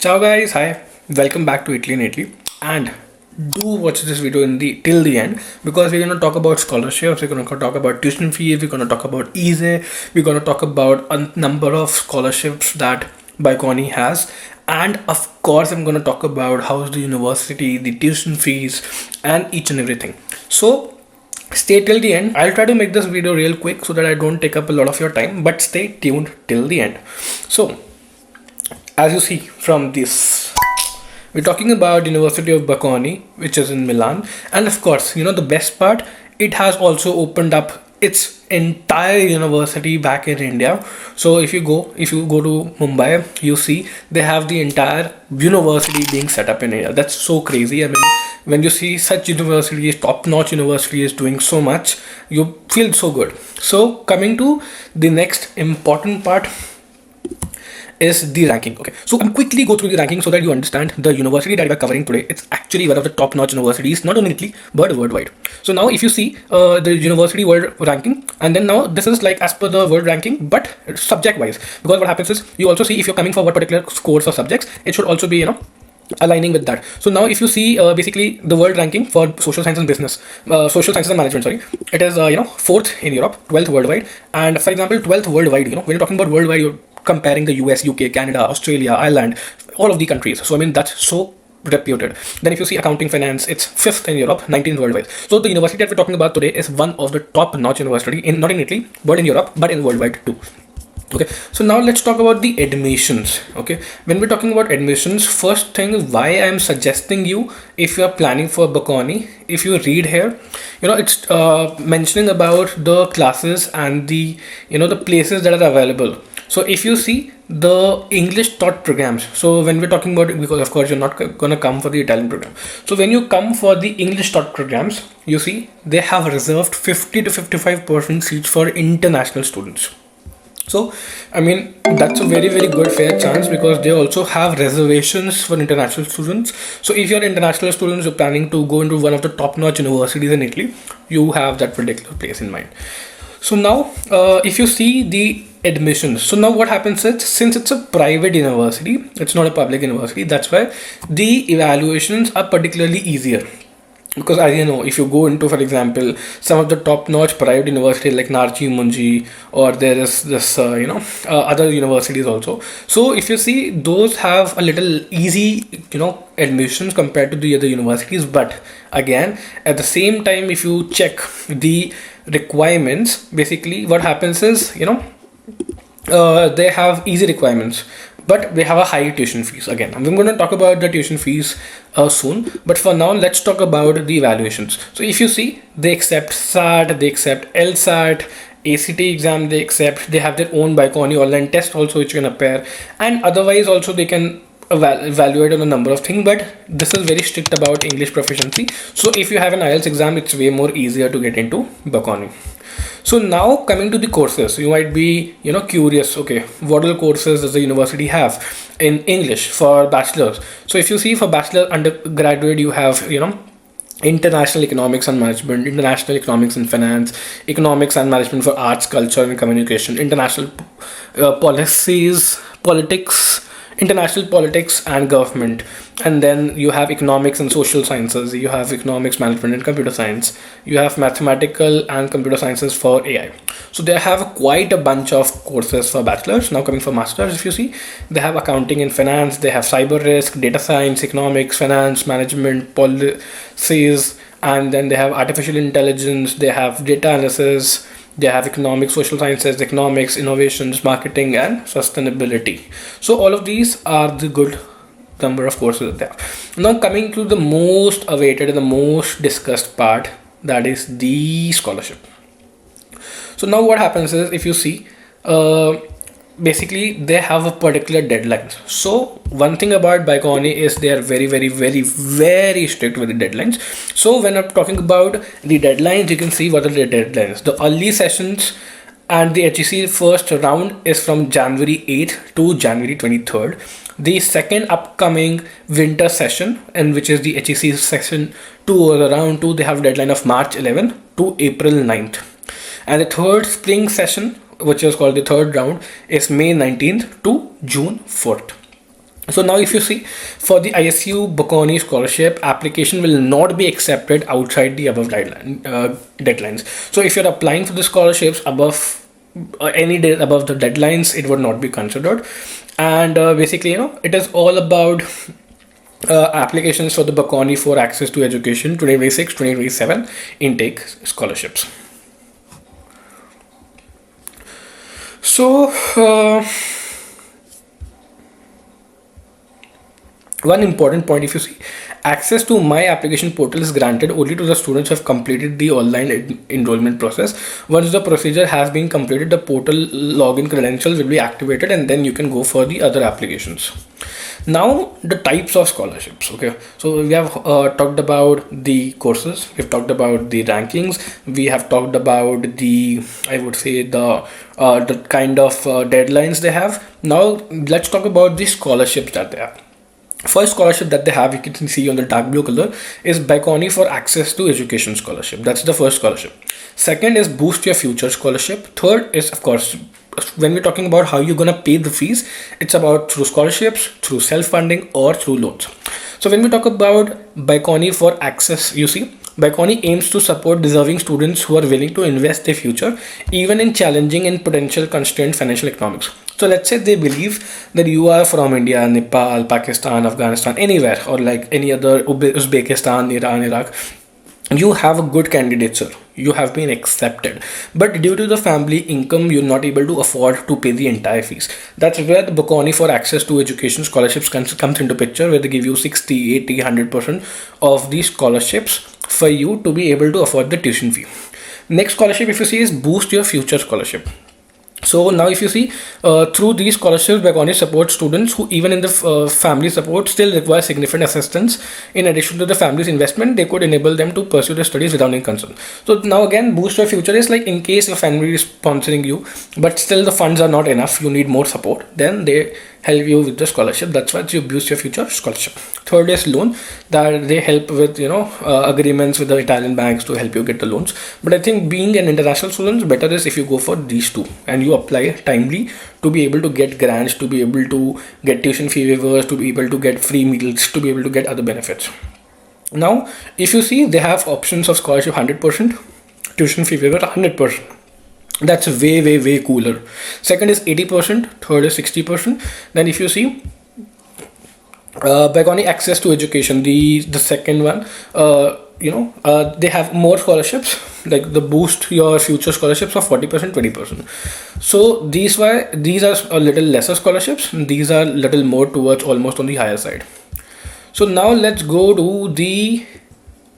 Ciao guys, hi, welcome back to Italy in Italy, and do watch this video till the end because we're gonna talk about scholarships, we're gonna talk about tuition fees, we're gonna talk about ISEE, we're gonna talk about a number of scholarships that Bocconi has, and of course I'm gonna talk about how's the university, the tuition fees, and each and everything. So stay till the end. I'll try to make this video real quick so that I don't take up a lot of your time, but stay tuned till the end. So as you see from this, we're talking about University of Bocconi, which is in Milan, and of course, the best part, it has also opened up its entire university back in India. So if you go to Mumbai, you see they have the entire university being set up in India. That's so crazy. I mean, when you see such universities, top-notch universities doing so much, you feel so good. So coming to the next important part is the ranking. Okay, so I'm quickly go through the ranking so that you understand the university that we're covering today. It's actually one of the top-notch universities, not only in Italy but worldwide. So now if you see the university world ranking, and then now this is like as per the world ranking but subject-wise, because what happens is you also see if you're coming for what particular course or subjects, it should also be aligning with that. So now if you see basically the world ranking for social science and business, social sciences and management, sorry, it is 4th in Europe, 12th worldwide, and for example 12th worldwide. When you're talking about worldwide, you're comparing the US, UK, Canada, Australia, Ireland, all of the countries. So I mean that's so reputed. Then if you see accounting finance, it's 5th in Europe, 19th worldwide. So the university that we're talking about today is one of the top-notch university in not in Italy but in Europe, but in worldwide too. Okay, so now let's talk about the admissions. Okay, when we're talking about admissions, first thing is why I'm suggesting you, if you are planning for Bocconi, if you read here, it's mentioning about the classes and the the places that are available. So if you see the English taught programs, so when we're talking about, because of course you're not gonna come for the Italian program, so when you come for the English taught programs, you see they have reserved 50 to 55% seats for international students. So I mean that's a very good fair chance, because they also have reservations for international students. So if you're international students, you're planning to go into one of the top-notch universities in Italy, you have that particular place in mind. So now if you see the admissions, so now what happens is, since it's a private university, it's not a public university, that's why the evaluations are particularly easier. Because as you know, if you go into, for example, some of the top-notch private universities like Narchi Munji, or there is this other universities also. So if you see, those have a little easy admissions compared to the other universities. But again, at the same time, if you check the requirements, basically what happens is they have easy requirements, but they have a high tuition fees. Again, I'm going to talk about the tuition fees soon, but for now let's talk about the evaluations. So if you see, they accept SAT, they accept LSAT, ACT exam they accept, they have their own Bocconi online test also which you can appear, and otherwise also they can evaluate on a number of things, but this is very strict about English proficiency. So if you have an IELTS exam, it's way more easier to get into Bocconi. So now coming to the courses, you might be curious, okay, what all courses does the university have in English for bachelors? So if you see, for bachelor undergraduate, you have international economics and management, international economics and finance, economics and management for arts, culture and communication, international international politics and government, and then you have economics and social sciences, you have economics management and computer science, you have mathematical and computer sciences for AI. So they have quite a bunch of courses for bachelors. Now coming for masters, if you see, they have accounting and finance, they have cyber risk, data science, economics, finance, management, policies, and then they have artificial intelligence, they have data analysis, they have economics, social sciences, economics, innovations, marketing, and sustainability. So all of these are the good number of courses there. Now coming to the most awaited and the most discussed part, that is the scholarship. So now what happens is, if you see, basically they have a particular deadline. So one thing about Bocconi is they are very strict with the deadlines. So when I'm talking about the deadlines, you can see what are the deadlines. The early sessions and the HEC first round is from January 8th to January 23rd. The second upcoming winter session, and which is the HEC session 2 or round 2, they have a deadline of March 11th to April 9th. And the third spring session, which is called the third round, is May 19th to June 4th. So now if you see, for the ISU Bocconi scholarship, application will not be accepted outside the above deadlines. So if you're applying for the scholarships above any day above the deadlines, it would not be considered. And basically, it is all about applications for the Bocconi for access to education 2026 2027 intake scholarships. So one important point, if you see, access to my application portal is granted only to the students who have completed the online enrollment process. Once the procedure has been completed, the portal login credentials will be activated, and then you can go for the other applications. Now the types of scholarships. Okay, so we have talked about the courses, we've talked about the rankings, we have talked about the, I would say, the kind of deadlines they have. Now let's talk about the scholarships that they have. First scholarship that they have, you can see on the dark blue color, is Bocconi for access to education scholarship. That's the first scholarship. Second is Boost Your Future scholarship. Third is, of course, when we're talking about how you're gonna pay the fees, it's about through scholarships, through self-funding, or through loans. So when we talk about Bocconi for access, you see, Bocconi aims to support deserving students who are willing to invest their future, even in challenging and potential constrained financial economics. So let's say they believe that you are from India, Nepal, Pakistan, Afghanistan, anywhere, or like any other Uzbekistan, Iran, Iraq. You have a good candidature, you have been accepted, but due to the family income, you're not able to afford to pay the entire fees. That's where the Bocconi for access to education scholarships comes into picture, where they give you 60, 80, 100% of these scholarships for you to be able to afford the tuition fee. Next scholarship, if you see, is Boost Your Future scholarship. So now if you see, through these scholarships, Bocconi supports students who, even in the family support, still require significant assistance. In addition to the family's investment, they could enable them to pursue their studies without any concern. So now again, Boost Your Future is like, in case your family is sponsoring you, but still the funds are not enough, you need more support, then they help you with the scholarship. That's why you Boost Your Future scholarship. Third is loan, that they help with agreements with the Italian banks to help you get the loans. But I think being an international student, better is if you go for these two and you apply timely to be able to get grants, to be able to get tuition fee waivers, to be able to get free meals, to be able to get other benefits. Now if you see, they have options of scholarship 100%, tuition fee waiver 100%. That's way cooler. Second is 80%, third is 60%. Then if you see, Bocconi access to education, the second one, they have more scholarships, like the Boost Your Future scholarships of 40%, 20%. So these are a little lesser scholarships, these are little more towards almost on the higher side. So now let's go to the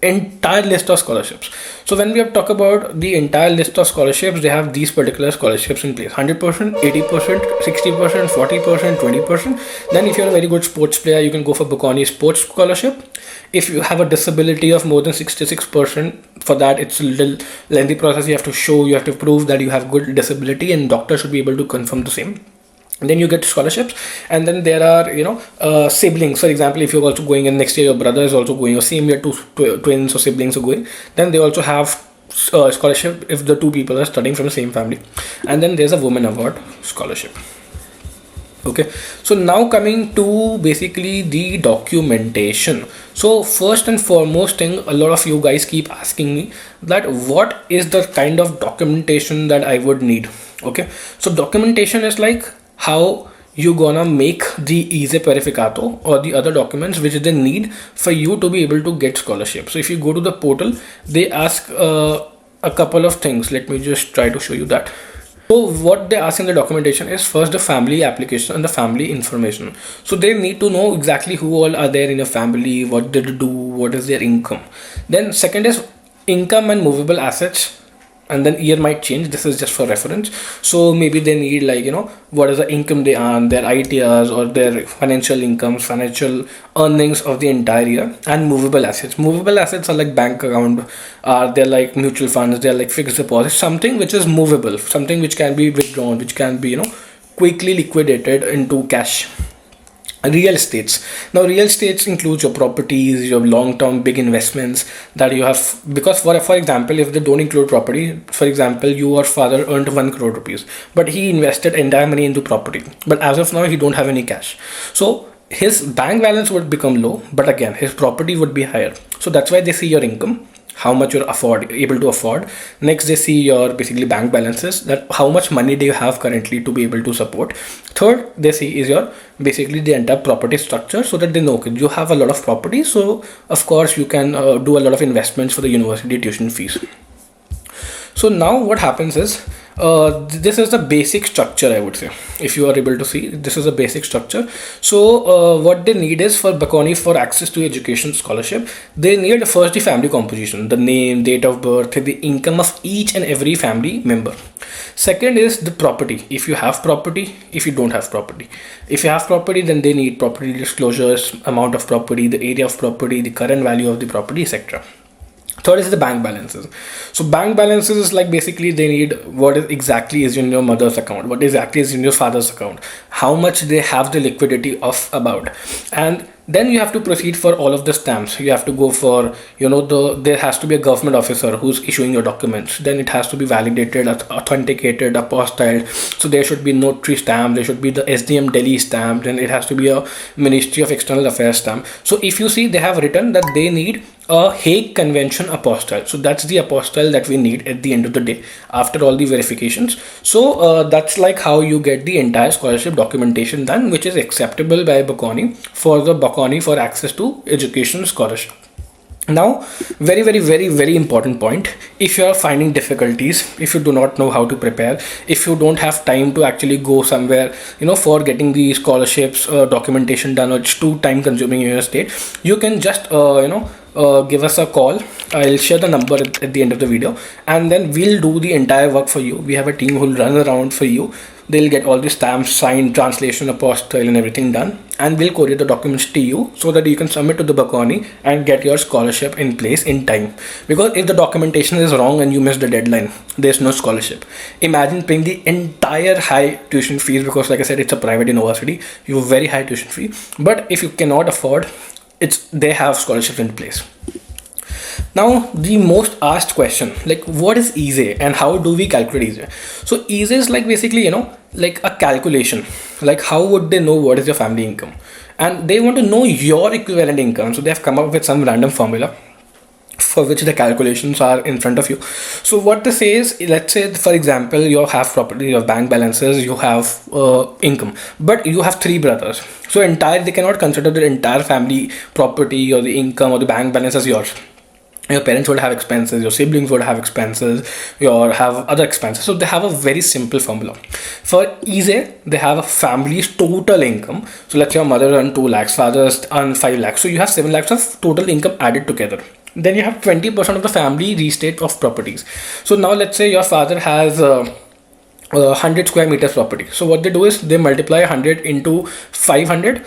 entire list of scholarships. So when we have talked about the entire list of scholarships, they have these particular scholarships in place: 100%, 80%, 60%, 40%, 20%. Then if you're a very good sports player, you can go for Bocconi sports scholarship. If you have a disability of more than 66%, for that it's a little lengthy process. You have to prove that you have good disability, and doctor should be able to confirm the same. Then you get scholarships. And then there are siblings. For example, if you're also going in next year, your brother is also going, or same year, two twins or siblings are going, then they also have scholarship if the two people are studying from the same family. And then there's a women award scholarship. Okay, so now coming to basically the documentation. So first and foremost thing, a lot of you guys keep asking me that what is the kind of documentation that I would need. Okay, so documentation is like how you gonna make the ISEE verificato or the other documents which they need for you to be able to get scholarship. So if you go to the portal, they ask a couple of things. Let me just try to show you that. So what they ask in the documentation is first the family application and the family information. So they need to know exactly who all are there in your family, what they do, what is their income. Then second is income and movable assets, and then year might change. This is just for reference. So maybe they need what is the income they earn, their ITRs or their financial incomes, financial earnings of the entire year, and movable assets. Movable assets are like bank account, they're like mutual funds, they're like fixed deposits, something which is movable, something which can be withdrawn, which can be quickly liquidated into cash. Real estates. Now real estates includes your properties, your long-term big investments that you have, because for example, if they don't include property, for example, your father earned 1 crore rupees, but he invested entire money into property, but as of now he don't have any cash. So his bank balance would become low, but again his property would be higher. So that's why they see your income, how much you're able to afford. Next, they see your basically bank balances, that how much money do you have currently to be able to support. Third, they see is your basically the entire property structure, so that they know, okay, you have a lot of property, so of course you can do a lot of investments for the university tuition fees. So now what happens is, this is the basic structure, I would say. If you are able to see, this is a basic structure. So what they need is, for Bocconi, for access to education scholarship, they need first the family composition, the name, date of birth, the income of each and every family member. Second is the property, if you have property, if you don't have property. If you have property, then they need property disclosures, amount of property, the area of property, the current value of the property, etc. Third is the bank balances. So bank balances is like basically they need what is exactly is in your mother's account, what exactly is in your father's account, how much they have the liquidity of about. And then you have to proceed for all of the stamps. You have to go for, there has to be a government officer who's issuing your documents. Then it has to be validated, authenticated, apostilled. So there should be notary stamp, there should be the SDM Delhi stamp, then it has to be a Ministry of External Affairs stamp. So if you see, they have written that they need a Hague Convention apostille. So that's the apostille that we need at the end of the day after all the verifications. So that's like how you get the entire scholarship documentation done, which is acceptable by Bocconi for the Bocconi for access to education scholarship. Now, very, very, very, very important point. If you are finding difficulties, if you do not know how to prepare, if you don't have time to actually go somewhere, for getting the scholarships documentation done, or it's too time consuming in your state, you can just, give us a call. I'll share the number at the end of the video, and then we'll do the entire work for you. We have a team who'll run around for you. They'll get all the stamps, signed, translation, apostille, and everything done, and we'll courier the documents to you so that you can submit to the Bocconi and get your scholarship in place in time. Because if the documentation is wrong and you miss the deadline, there's no scholarship. Imagine paying the entire high tuition fees, because like I said, it's a private university. You have very high tuition fee, but if you cannot afford, they have scholarships in place. Now, the most asked question, like what is ISEE and how do we calculate ISEE? So ISEE is like basically, like a calculation, like how would they know what is your family income? And they want to know your equivalent income. So they have come up with some random formula for which the calculations are in front of you. So what they say is, let's say for example, you have property, you have bank balances, you have income, but you have 3 brothers. So they cannot consider the entire family property or the income or the bank balance as yours. Your parents would have expenses, your siblings would have expenses, you have other expenses. So they have a very simple formula. For ISEE, they have a family's total income. So let's say your mother earns 2 lakhs, father earns 5 lakhs. So you have 7 lakhs of total income added together. Then you have 20% of the family restate of properties. So now let's say your father has 100 square meters property. So what they do is they multiply 100 into 500.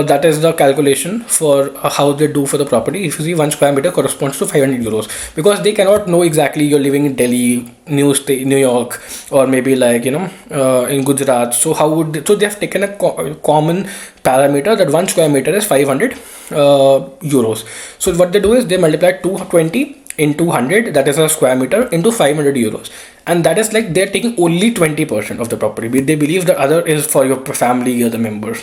That is the calculation for how they do for the property. If you see, 1 square meter corresponds to 500 euros, because they cannot know exactly you're living in Delhi, New York, or maybe like in Gujarat. So so they have taken a common parameter that 1 square meter is 500 euros. So what they do is they multiply 220 into 100, that is a square meter, into 500 euros, and that is like they're taking only 20% of the property. They believe the other is for your family or the members.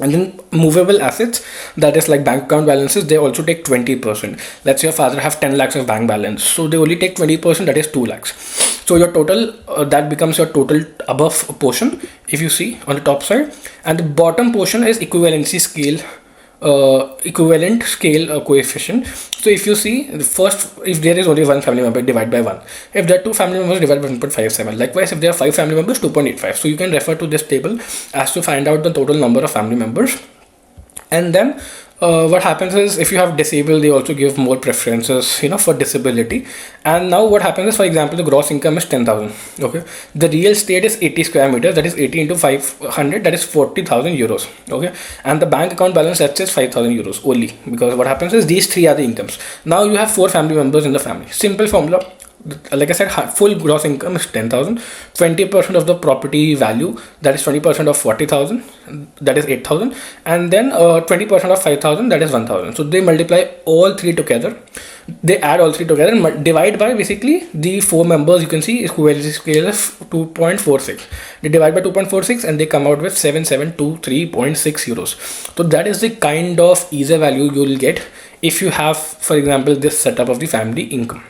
And then movable assets, that is like bank account balances, they also take 20%. Let's say your father have 10 lakhs of bank balance, so they only take 20%, that is 2 lakhs. So your total, that becomes your total above portion, if you see on the top side. And the bottom portion is equivalency scale, equivalent scale coefficient. So if you see, the first, if there is only 1 family member, divide by 1. If there are 2 family members, divide by 1.57. Likewise, if there are 5 family members, 2.85. So you can refer to this table as to find out the total number of family members. And then what happens is, if you have disabled, they also give more preferences, for disability. And now what happens is, for example, the gross income is 10,000. Okay, the real estate is 80 square meters, that is 80 into 500, that is 40,000 euros. Okay, and the bank account balance, that says 5,000 euros only, because what happens is these 3 are the incomes. Now you have 4 family members in the family. Simple formula: like I said, full gross income is 10,000. 20% of the property value, that is 20% of 40,000, that is 8,000, and then 20% of 5,000, that is 1,000. So they multiply all three together. They add all three together and divide by basically the four members. You can see equality scale is 2.46. They divide by 2.46 and they come out with 7723.6 euros. So that is the kind of ISEE value you will get if you have, for example, this setup of the family income.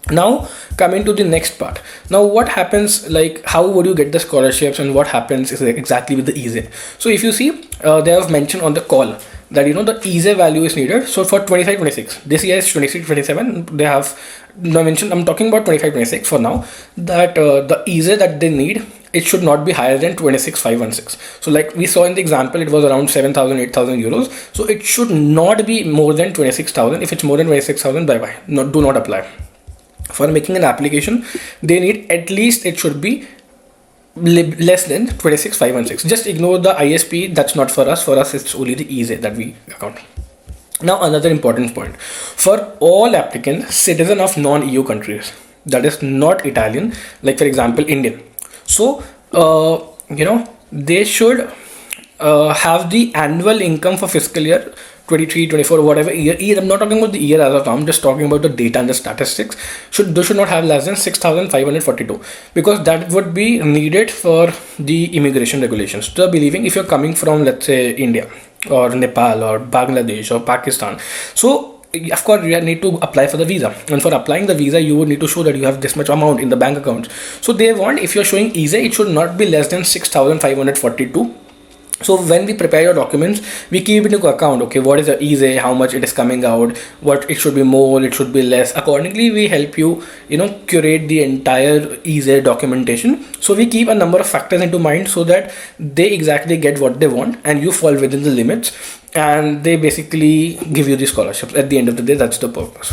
Now coming to the next part. Now what happens, like how would you get the scholarships and what happens is exactly with the ISEE. So if you see, they have mentioned on the call that the ISEE value is needed. So for 25-26, this year is 26-27, they have mentioned, I'm talking about 25-26 for now, that the ISEE that they need, it should not be higher than 26,516. So like we saw in the example, it was around 7,000, 8,000 euros. So it should not be more than 26,000. If it's more than 26,000, bye bye, do not apply. For making an application, they need at least, it should be less than 26,516. Just ignore the ISP, that's not for us. For us, it's only the ISEE that we account. Now another important point, for all applicants, citizen of non-EU countries, that is not Italian, like for example Indian. So they should have the annual income for fiscal year 23, 24, whatever year. I'm not talking about the year as of now, I'm just talking about the data and the statistics. They should not have less than 6,542, because that would be needed for the immigration regulations. So believing if you're coming from, let's say, India or Nepal or Bangladesh or Pakistan, so of course you need to apply for the visa, and for applying the visa you would need to show that you have this much amount in the bank account. So they want, if you're showing ISEE, it should not be less than 6,542. So when we prepare your documents, we keep into account, okay, what is the ISEE, how much it is coming out, what it should be more, it should be less. Accordingly, we help you, curate the entire ISEE documentation. So we keep a number of factors into mind so that they exactly get what they want and you fall within the limits, and they basically give you the scholarships. At the end of the day, that's the purpose.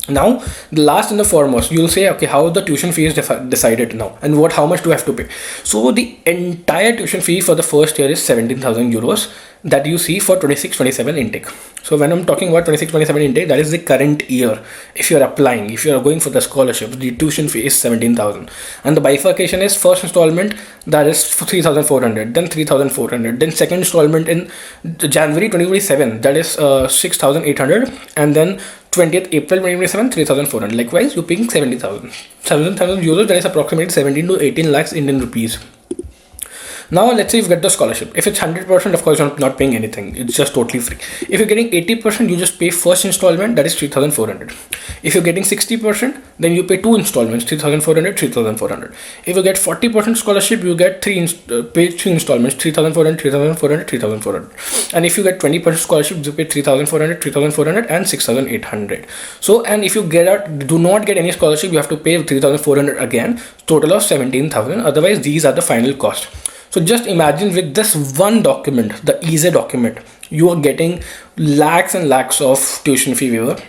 Now, the last and the foremost, you'll say, okay, how the tuition fee is decided now, and how much do I have to pay? So the entire tuition fee for the first year is 17,000 euros that you see for 26-27 intake. So when I'm talking about 26-27 intake, that is the current year. If you're applying, if you're going for the scholarship, the tuition fee is 17,000, and the bifurcation is first installment, that is 3,400, then 3,400, then second installment in January 2027, that is 6,800, and then 20th April 2027, 3,400. Likewise, you're paying 70,000 euros, that is approximately 17 to 18 lakhs Indian rupees. Now let's say you get the scholarship. If it's 100%, of course you're not paying anything, it's just totally free. If you're getting 80%, you just pay first installment, that is 3,400. If you're getting 60%, then you pay two installments, 3,400, 3,400. If you get 40% scholarship, you get pay three installments, 3,400, 3,400, 3,400. And if you get 20% scholarship, you pay 3,400, 3,400 and 6,800. So, and if you do not get any scholarship, you have to pay 3,400 again, total of 17,000. Otherwise, these are the final cost. So just imagine, with this one document, the ISEE document, you are getting lakhs and lakhs of tuition fee waiver,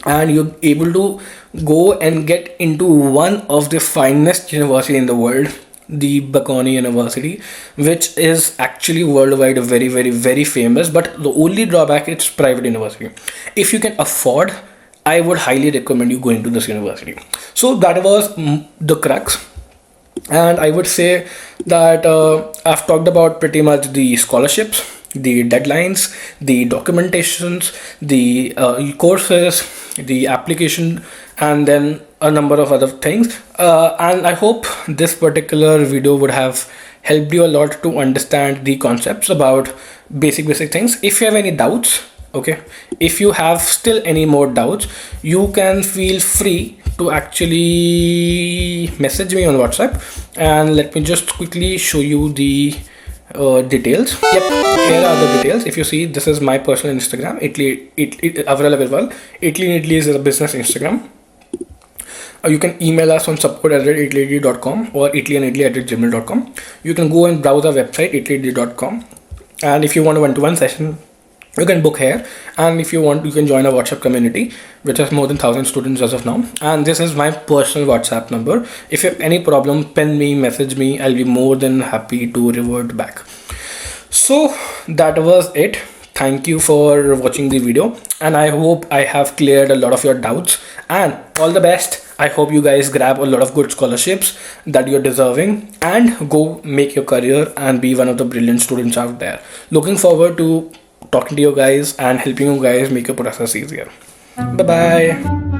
and you're able to go and get into one of the finest university in the world, the Bocconi University, which is actually worldwide very, very, very famous. But the only drawback, it's private university. If you can afford, I would highly recommend you going to this university. So that was the crux. And I would say that I've talked about pretty much the scholarships, the deadlines, the documentations, the courses, the application, and then a number of other things. And I hope this particular video would have helped you a lot to understand the concepts about basic things. If you have any doubts, okay, if you have still any more doubts, you can feel free to actually message me on WhatsApp, and let me just quickly show you the details. Yep, here are the details. If you see, this is my personal Instagram, Avril Agarwal. Idli is a business Instagram. You can email us on support@idli.com or idli@gmail.com. You can go and browse our website, idli.com, and if you want a one-to-one session, you can book here. And if you want, you can join our WhatsApp community, which has more than 1,000 students as of now. And this is my personal WhatsApp number. If you have any problem, pen me, message me. I'll be more than happy to revert back. So that was it. Thank you for watching the video, and I hope I have cleared a lot of your doubts, and all the best. I hope you guys grab a lot of good scholarships that you're deserving and go make your career and be one of the brilliant students out there. Looking forward to talking to you guys and helping you guys make your process easier. Bye bye.